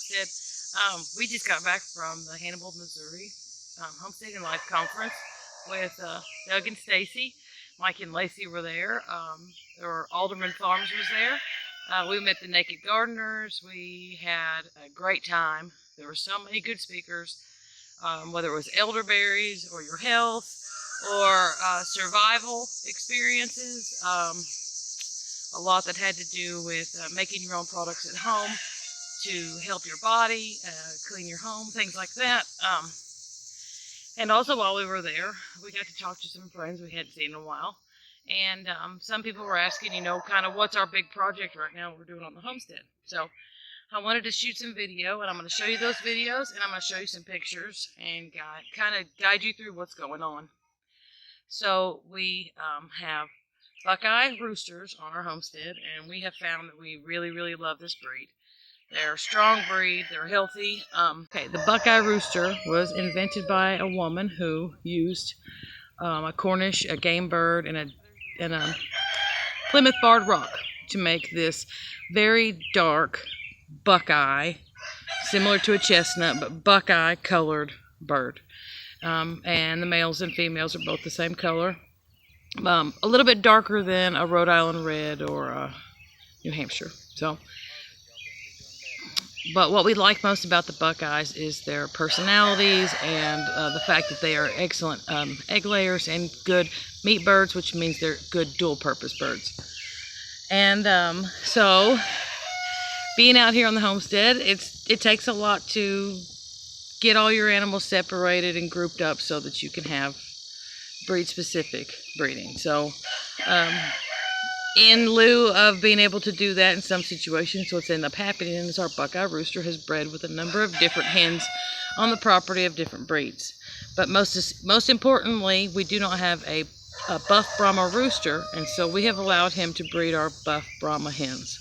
Homestead. We just got back from the Hannibal, Missouri Homestead and Life Conference with Doug and Stacy. Mike and Lacey were there. There were Alderman Farms was there. We met the Naked Gardeners. We had a great time. There were so many good speakers, whether it was elderberries or your health or survival experiences. A lot that had to do with making your own products at home to help your body, clean your home, things like that. And also while we were there, we got to talk to some friends we hadn't seen in a while. And some people were asking, kind of what's our big project right now we're doing on the homestead. So I wanted to shoot some video, and I'm going to show you those videos, and I'm going to show you some pictures and kind of guide you through what's going on. So we have Buckeye roosters on our homestead, and we have found that we really, really love this breed. They're a strong breed. They're healthy. Okay, the Buckeye rooster was invented by a woman who used a cornish, a game bird, and a Plymouth barred rock to make this very dark Buckeye, similar to a chestnut, but Buckeye colored bird. And the males and females are both the same color. A little bit darker than a Rhode Island Red or a New Hampshire. But what we like most about the Buckeyes is their personalities and the fact that they are excellent egg layers and good meat birds, which means they're good dual-purpose birds. And so, being out here on the homestead, it takes a lot to get all your animals separated and grouped up so that you can have breed-specific breeding. So, in lieu of being able to do that in some situations, what's ended up happening is our Buckeye rooster has bred with a number of different hens on the property of different breeds. But most importantly, we do not have a buff Brahma rooster, and so we have allowed him to breed our buff Brahma hens.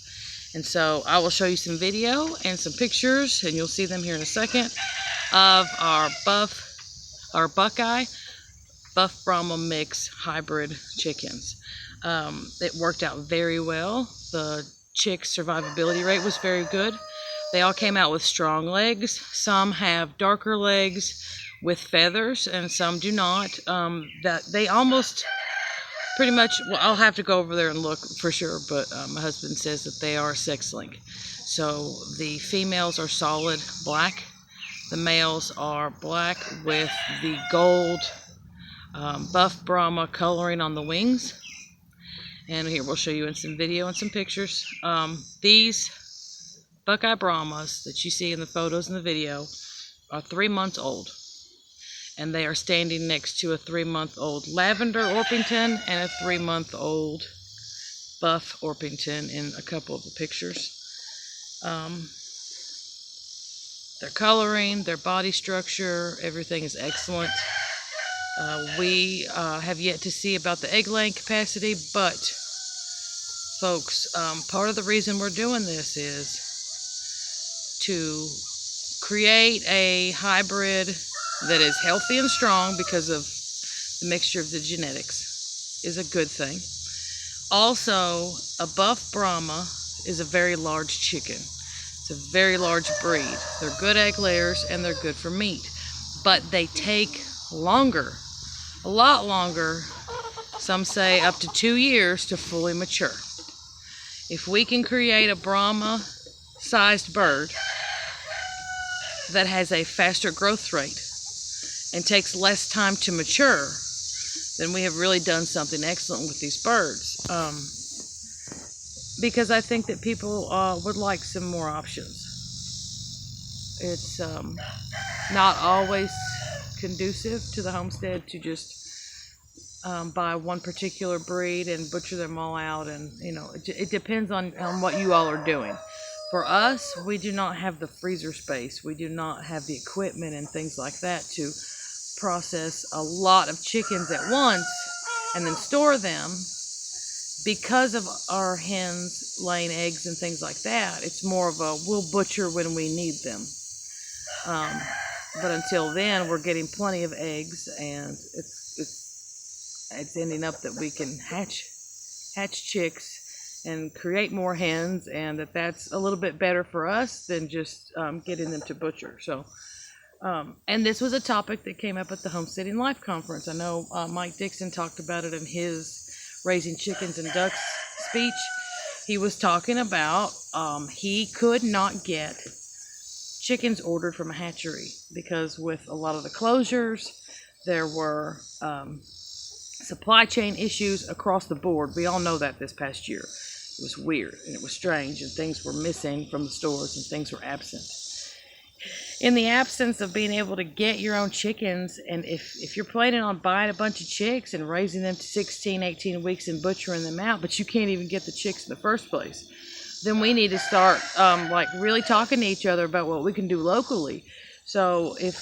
And so I will show you some video and some pictures, and you'll see them here in a second, of our Buckeye buff Brahma mix hybrid chickens. It worked out very well. The chicks' survivability rate was very good. They all came out with strong legs. Some have darker legs with feathers, and some do not. That they almost pretty much, well, I'll have to go over there and look for sure, but my husband says that they are sex-linked. So the females are solid black. The males are black with the gold buff Brahma coloring on the wings. And here we'll show you in some video and some pictures. These Buckeye Brahmas that you see in the photos and the video are 3 months old. And they are standing next to a 3-month-old Lavender Orpington and a 3-month-old buff Orpington in a couple of the pictures. Their coloring, their body structure, everything is excellent. We have yet to see about the egg laying capacity, but folks, part of the reason we're doing this is to create a hybrid that is healthy and strong because of the mixture of the genetics is a good thing. Also, a buff Brahma is a very large chicken. It's a very large breed. They're good egg layers and they're good for meat, but they take longer, a lot longer, some say up to 2 years to fully mature. If we can create a Brahma-sized bird that has a faster growth rate and takes less time to mature, then we have really done something excellent with these birds. Because I think that people would like some more options. It's not always conducive to the homestead to just buy one particular breed and butcher them all out, and it depends on what you all are doing. For us, we do not have the freezer space. We do not have the equipment and things like that to process a lot of chickens at once and then store them. Because of our hens laying eggs and things like that, it's more of a we'll butcher when we need them. But until then, we're getting plenty of eggs, and it's ending up that we can hatch chicks and create more hens, and that's a little bit better for us than just getting them to butcher. So, and this was a topic that came up at the Homesteading Life Conference. I know Mike Dickson talked about it in his Raising Chickens and Ducks speech. He was talking about he could not get chickens ordered from a hatchery because with a lot of the closures, there were supply chain issues across the board. We all know that this past year. It was weird and it was strange, and things were missing from the stores and things were absent. In the absence of being able to get your own chickens, and if you're planning on buying a bunch of chicks and raising them to 16, 18 weeks and butchering them out, but you can't even get the chicks in the first place, then we need to start like really talking to each other about what we can do locally. So if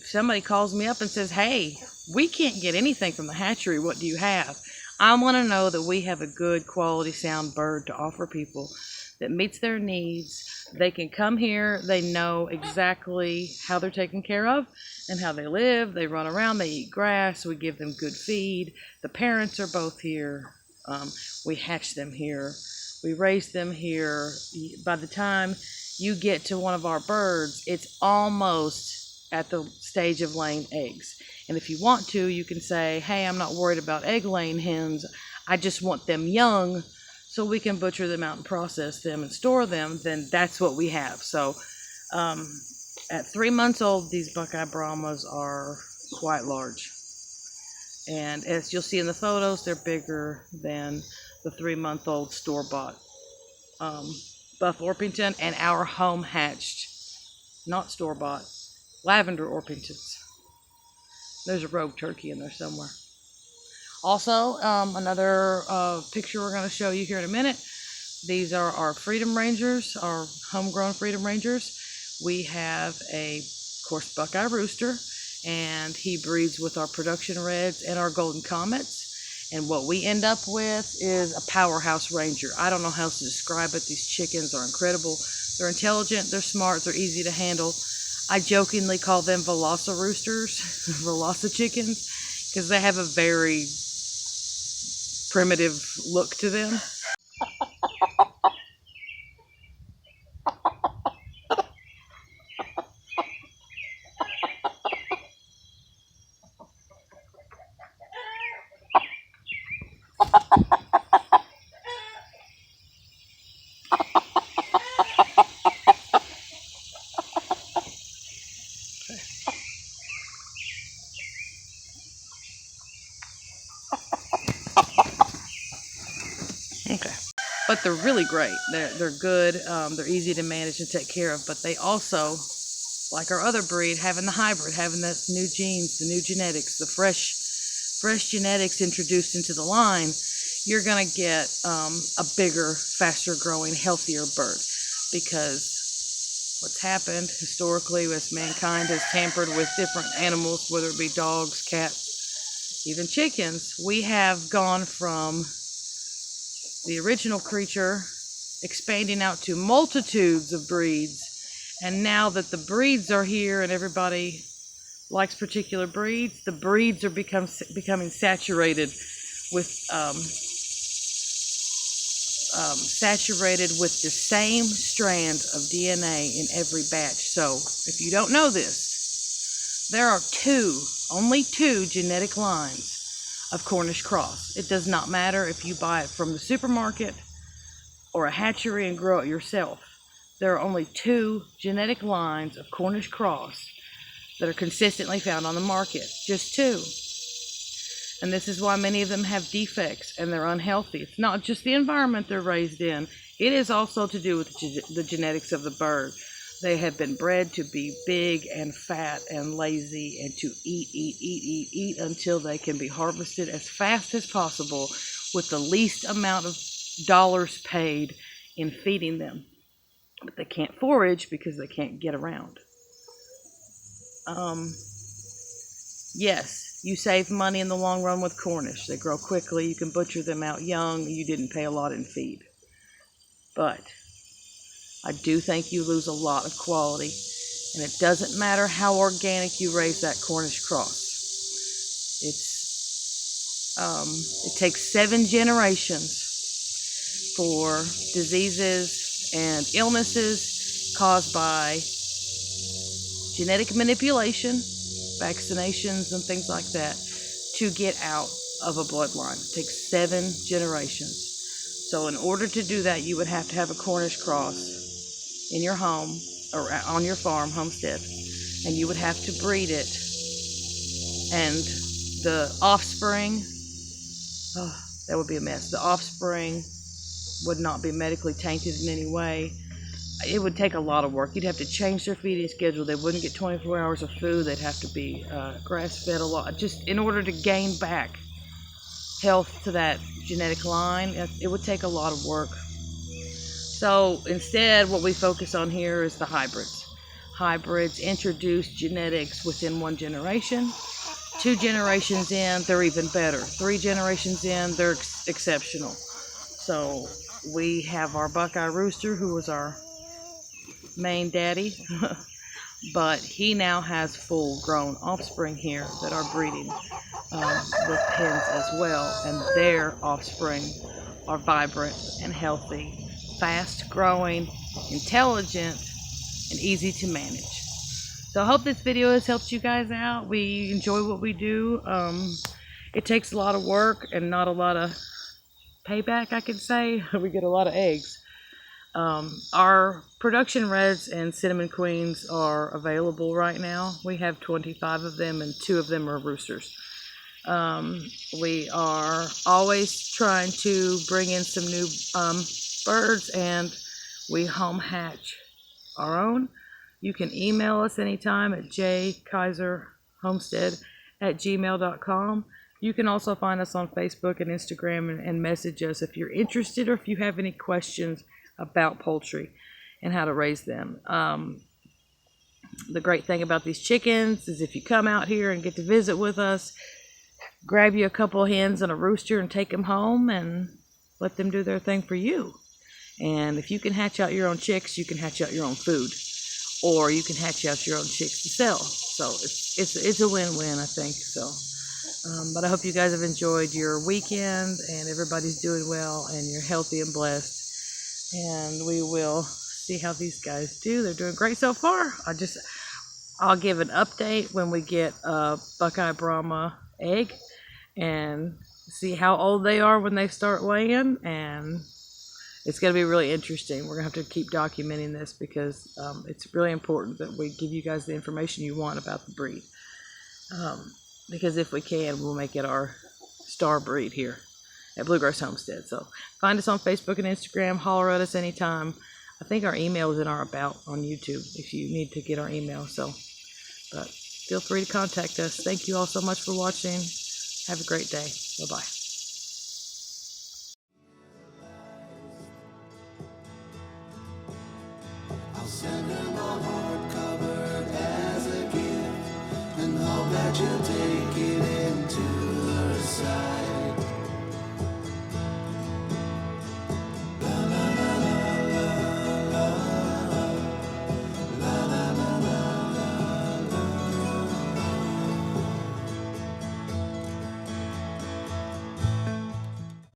somebody calls me up and says, hey, we can't get anything from the hatchery, what do you have? I want to know that we have a good quality sound bird to offer people that meets their needs. They can come here, they know exactly how they're taken care of and how they live. They run around, they eat grass, we give them good feed. The parents are both here. We hatch them here. We raise them here. By the time you get to one of our birds, it's almost at the stage of laying eggs. And if you want to, you can say, hey, I'm not worried about egg-laying hens. I just want them young so we can butcher them out and process them and store them. Then that's what we have. So at 3 months old, these Buckeye Brahmas are quite large. And as you'll see in the photos, they're bigger than the 3-month-old store-bought Buff Orpington and our home-hatched, not store-bought, Lavender Orpingtons. There's a rogue turkey in there somewhere. Also, another picture we're going to show you here in a minute. These are our Freedom Rangers, our homegrown Freedom Rangers. We have of course, Buckeye Rooster, and he breeds with our production Reds and our Golden Comets. And what we end up with is a powerhouse Ranger. I don't know how else to describe it. These chickens are incredible. They're intelligent, they're smart, they're easy to handle. I jokingly call them Velosa roosters, Velosa chickens, because they have a very primitive look to them. Okay. But they're really great. They're good. They're easy to manage and take care of. But they also, like our other breed, having the hybrid, having the new genes, the new genetics, the fresh genetics introduced into the line, you're going to get a bigger, faster growing, healthier bird. Because what's happened historically as mankind has tampered with different animals, whether it be dogs, cats, even chickens, we have gone from the original creature expanding out to multitudes of breeds. And now that the breeds are here and everybody likes particular breeds, the breeds are becoming saturated with the same strand of DNA in every batch. So if you don't know this, there are only two genetic lines of Cornish cross. It does not matter if you buy it from the supermarket or a hatchery and grow it yourself. There are only 2 genetic lines of Cornish cross that are consistently found on the market. Just 2. And this is why many of them have defects and they're unhealthy. It's not just the environment they're raised in. It is also to do with the genetics of the bird. They have been bred to be big and fat and lazy and to eat until they can be harvested as fast as possible with the least amount of dollars paid in feeding them. But they can't forage because they can't get around. Yes, you save money in the long run with Cornish. They grow quickly. You can butcher them out young. You didn't pay a lot in feed. But I do think you lose a lot of quality, and it doesn't matter how organic you raise that Cornish cross. It takes 7 generations for diseases and illnesses caused by genetic manipulation, vaccinations, and things like that to get out of a bloodline. It takes 7 generations. So in order to do that, you would have to have a Cornish cross in your home or on your farm, homestead, and you would have to breed it. And the offspring, oh, that would be a mess. The offspring would not be medically tainted in any way. It would take a lot of work. You'd have to change their feeding schedule. They wouldn't get 24 hours of food. They'd have to be grass-fed a lot, just in order to gain back health to that genetic line. It would take a lot of work. So instead, what we focus on here is the hybrids. Hybrids introduce genetics within 1 generation. 2 generations in, they're even better. 3 generations in, they're exceptional. So we have our Buckeye rooster, who was our main daddy, but he now has full-grown offspring here that are breeding with hens as well, and their offspring are vibrant and healthy, fast-growing, intelligent, and easy to manage. So I hope this video has helped you guys out. We enjoy what we do. It takes a lot of work and not a lot of payback, I could say. We get a lot of eggs. Our production reds and cinnamon queens are available right now. We have 25 of them, and 2 of them are roosters. We are always trying to bring in some new birds, and we home hatch our own. You can email us anytime at jkaiserhomestead@gmail.com. You can also find us on Facebook and Instagram and message us if you're interested, or if you have any questions about poultry and how to raise them. The great thing about these chickens is if you come out here and get to visit with us, grab you a couple of hens and a rooster and take them home and let them do their thing for you. And if you can hatch out your own chicks, you can hatch out your own food, or you can hatch out your own chicks to sell. So it's a win-win, I think. So, but I hope you guys have enjoyed your weekend and everybody's doing well and you're healthy and blessed. And we will see how these guys do. They're doing great so far. I'll give an update when we get a Buckeye Brahma egg and see how old they are when they start laying. And it's going to be really interesting. We're going to have to keep documenting this because it's really important that we give you guys the information you want about the breed. Because if we can, we'll make it our star breed here at Bluegrass Homestead. So find us on Facebook and Instagram. Holler at us anytime. I think our email is in our about on YouTube if you need to get our email. So, but feel free to contact us. Thank you all so much for watching. Have a great day. Bye-bye.